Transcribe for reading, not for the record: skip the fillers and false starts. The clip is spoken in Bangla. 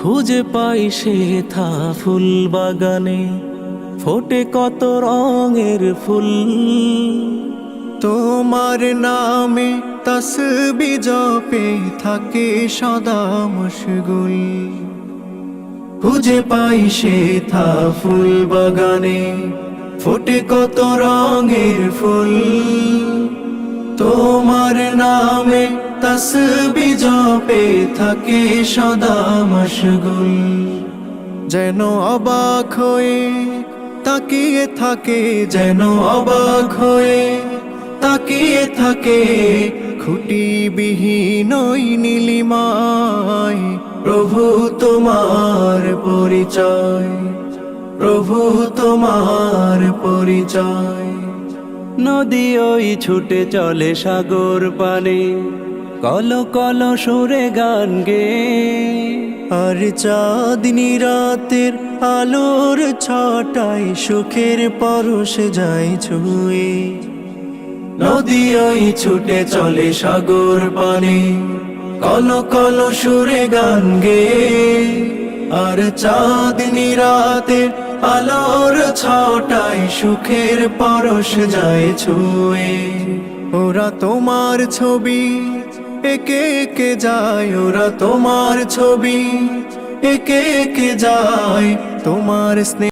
খুঁজে পাই সেথা ফুল বাগানে, ফোটে কত রঙের ফুল। তোমার নামে তসবিহ জপে থাকে সদা মশগুল। খুঁজে পাই সেথা ফুল বাগানে, ফোটে কত রঙের ফুল। তোমার নামে তসবিহ জপে থাকে সদা মশগুল। যেন অবাক হয়ে তাকিয়ে থাকে, যেন অবাক হয়ে তাকিয়ে থাকে খুঁটিবিহীন ওই নীলিমায়। প্রভু তোমার পরিচয়, প্রভু তোমার পরিচয়। নদী ওই ছুটে চলে সাগর পানে, কল কল সুরে গান গে। আর চাঁদনি রাতের আলোর ছটায় সুখের পরশ যায় ছুঁয়ে। নদী ওই ছুটে চলে সাগর পানে, কল কল সুরে গান গে। আর চাঁদনি রাতের আলোর ছটায় সুখের পরশ যায় ছুঁয়ে। ওরা তোমার ছবি একে একে যায়, ওরা তোমার ছবি একে একে যায়। তোমার স্নেহ